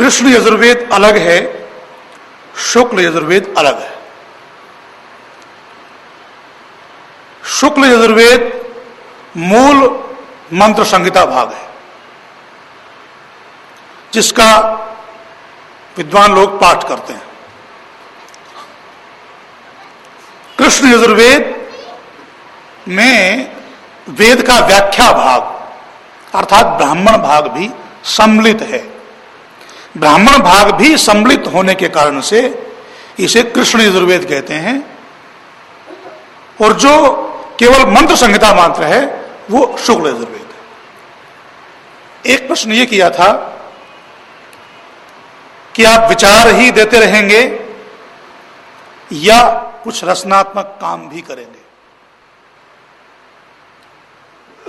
कृष्ण यजुर्वेद अलग है, शुक्ल यजुर्वेद अलग है। शुक्ल यजुर्वेद मूल मंत्र संहिता भाग है, जिसका विद्वान लोग पाठ करते हैं। कृष्ण यजुर्वेद में वेद का व्याख्या भाग अर्थात ब्राह्मण भाग भी सम्मिलित है। ब्राह्मण भाग भी सम्मिलित होने के कारण से इसे कृष्ण यजुर्वेद कहते हैं, और जो केवल मंत्र संहिता मात्र है वो शुक्ल यजुर्वेद है। एक प्रश्न ये किया था कि आप विचार ही देते रहेंगे या कुछ रचनात्मक काम भी करेंगे।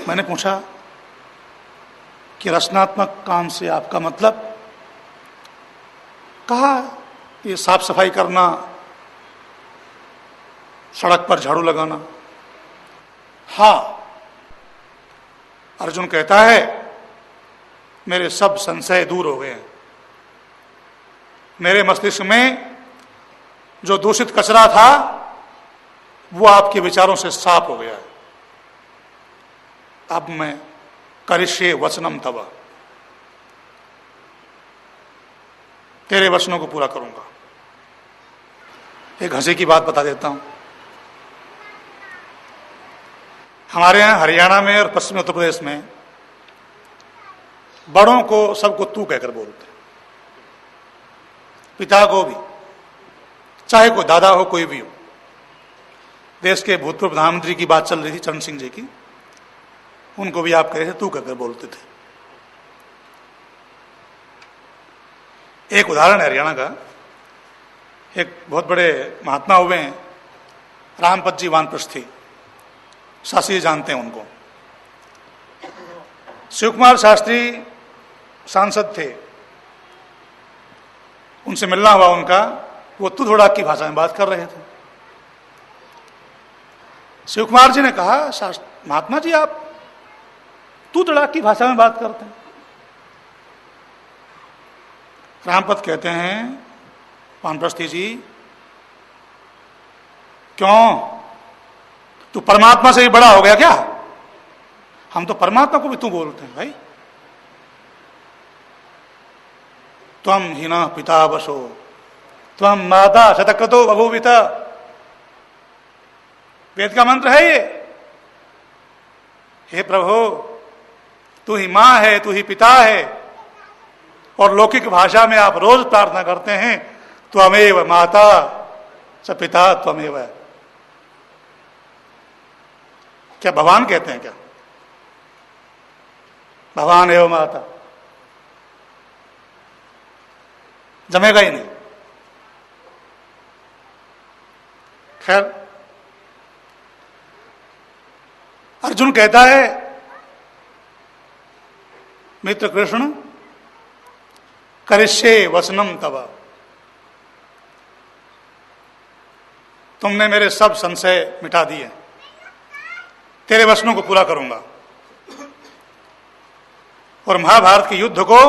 मैंने पूछा कि रचनात्मक काम से आपका मतलब? कहा ये साफ सफाई करना, सड़क पर झाड़ू लगाना। हां, अर्जुन कहता है मेरे सब संशय दूर हो गए हैं। मेरे मस्तिष्क में जो दूषित कचरा था वो आपके विचारों से साफ हो गया है। अब मैं करिष्ये वचनम तव, तेरे वचनों को पूरा करूंगा। एक हंसी की बात बता देता हूं। हमारे यहां हरियाणा में और पश्चिमी उत्तर प्रदेश में बड़ों को सबको तू कहकर बोलते हैं, पिता को भी, चाहे कोई दादा हो कोई भी हो। देश के भूतपूर्व प्रधानमंत्री की बात चल रही थी, चरण सिंह जी की, उनको भी आप कह रहे थे तू कहकर बोलते थे। एक उदाहरण है हरियाणा का। एक बहुत बड़े महात्मा हुए हैं, रामपत जी वानप्रस्थी, शास्त्री जानते हैं उनको। शिव कुमार शास्त्री सांसद थे, उनसे मिलना हुआ उनका, वो तुधोड़ा की भाषा में बात कर रहे थे। शिव कुमार जी ने कहा महात्मा जी आप तुधोड़ा की भाषा में बात करते हैं। रामपत कहते हैं वानप्रस्थी जी, क्यों तू परमात्मा से भी बड़ा हो गया क्या? हम तो परमात्मा को भी तू बोलते हैं भाई। त्वम हीना पिता वशो त्वम माता शतक्रतो बभूविता, वेद का मंत्र है ये। हे प्रभु, तू ही मां है, तू ही पिता है, और लौकिक भाषा में आप रोज प्रार्थना करते हैं त्वमेव माता च पिता त्वमेव। क्या भगवान कहते हैं क्या भगवान एवं माता? जमेगा ही नहीं। खैर, अर्जुन कहता है मित्र कृष्ण करिष्ये वचनम तव, तुमने मेरे सब संशय मिटा दिए, तेरे वचनों को पूरा करूंगा और महाभारत के युद्ध को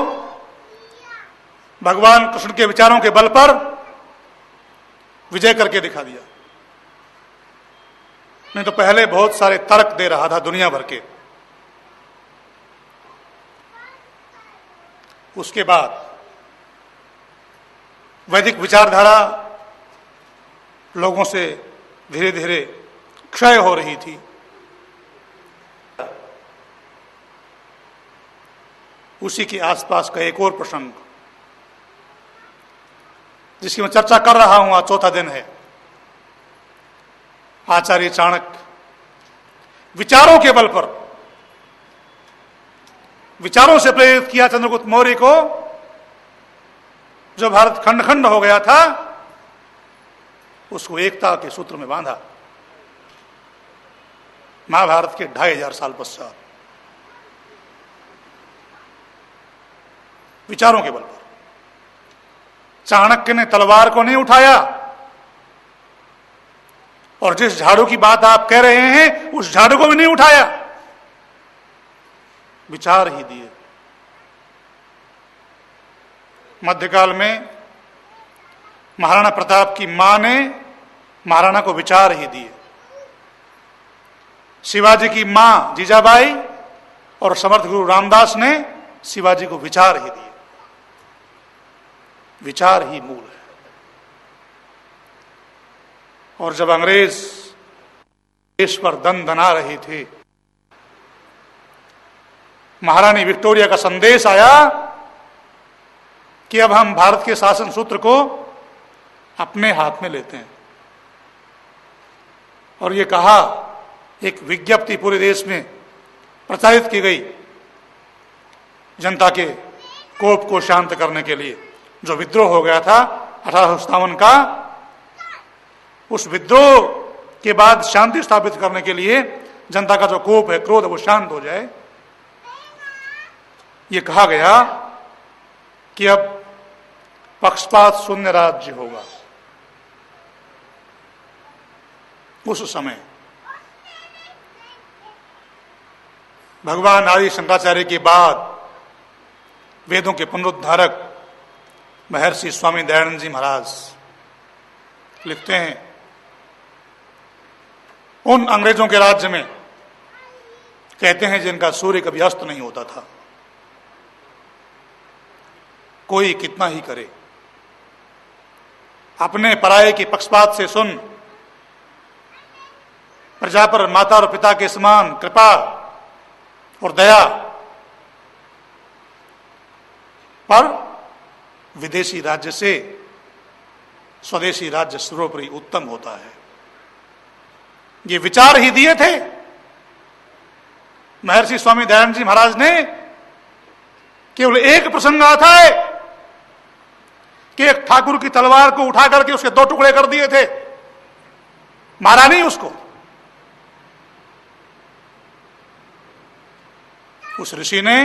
भगवान कृष्ण के विचारों के बल पर विजय करके दिखा दिया। नहीं तो पहले बहुत सारे तर्क दे रहा था दुनिया भर के। उसके बाद वैदिक विचारधारा लोगों से धीरे धीरे क्षय हो रही थी। उसी के आसपास का एक और प्रसंग जिसकी मैं चर्चा कर रहा हूं, आज चौथा दिन है। आचार्य चाणक्य विचारों के बल पर, विचारों से प्रेरित किया चंद्रगुप्त मौर्य को, जो भारत खंड खंड हो गया था, उसको एकता के सूत्र में बांधा। महाभारत के 2500 साल पश्चात विचारों के बल पर। चाणक्य ने तलवार को नहीं उठाया, और जिस झाड़ू की बात आप कह रहे हैं उस झाड़ू को भी नहीं उठाया, विचार ही दिए। मध्यकाल में महाराणा प्रताप की मां ने महाराणा को विचार ही दिए। शिवाजी की मां जीजाबाई और समर्थ गुरु रामदास ने शिवाजी को विचार ही दिए। विचार ही मूल है। और जब अंग्रेज देश पर दन दना रहे थे, महारानी विक्टोरिया का संदेश आया कि अब हम भारत के शासन सूत्र को अपने हाथ में लेते हैं। और ये कहा, एक विज्ञप्ति पूरे देश में प्रचारित की गई जनता के कोप को शांत करने के लिए। जो विद्रोह हो गया था 1857 का, उस विद्रोह के बाद शांति स्थापित करने के लिए, जनता का जो कोप है, क्रोध है, वो शांत हो जाए, ये कहा गया कि अब पक्षपात शून्य राज्य होगा। उस समय भगवान आदि शंकराचार्य के बाद वेदों के पुनरुद्धारक महर्षि स्वामी दयानंद जी महाराज लिखते हैं, उन अंग्रेजों के राज्य में, कहते हैं, जिनका सूर्य कभी अस्त नहीं होता था, कोई कितना ही करे, अपने पराये की पक्षपात से सुन, प्रजा पर माता और पिता के समान कृपा और दया, पर विदेशी राज्य से स्वदेशी राज्य सर्वोपरि उत्तम होता है। ये विचार ही दिए थे महर्षि स्वामी दयानंद जी महाराज ने। केवल एक प्रसंग आता है कि एक ठाकुर की तलवार को उठा करके उसके 2 टुकड़े कर दिए थे, मारा नहीं उसको। उस ऋषि ने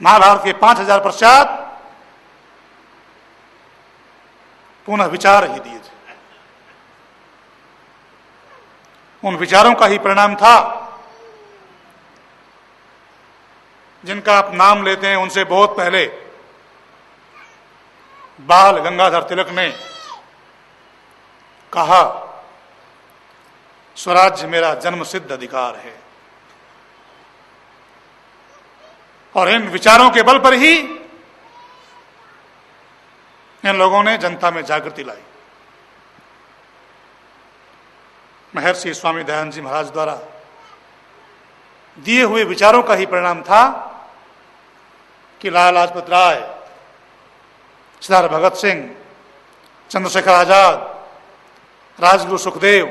महाभारत के 5000 पश्चात पुनः विचार ही दिए थे। उन विचारों का ही परिणाम था, जिनका आप नाम लेते हैं, उनसे बहुत पहले बाल गंगाधर तिलक ने कहा, स्वराज्य मेरा जन्म सिद्ध अधिकार है। और इन विचारों के बल पर ही इन लोगों ने जनता में जागृति लाई। महर्षि स्वामी दयानंद जी महाराज द्वारा दिए हुए विचारों का ही परिणाम था कि लाला लाजपत राय, सरदार भगत सिंह, चंद्रशेखर आजाद, राजगुरु सुखदेव,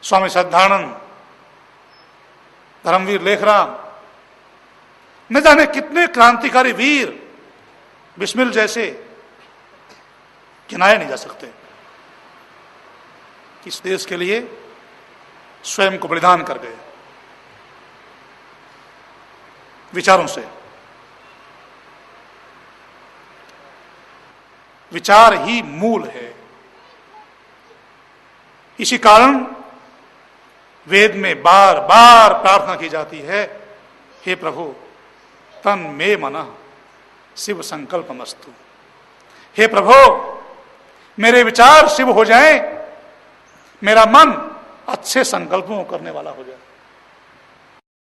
स्वामी श्रद्धानंद, धर्मवीर लेखराम, न जाने कितने क्रांतिकारी वीर, बिस्मिल जैसे गिनाए नहीं जा सकते, इस देश के लिए स्वयं को बलिदान कर गए विचारों से। विचार ही मूल है। इसी कारण वेद में बार बार प्रार्थना की जाती है, हे प्रभु तन मे मनः शिव संकल्पमस्तु। हे प्रभु मेरे विचार शिव हो जाएं, मेरा मन अच्छे संकल्पों करने वाला हो जाए।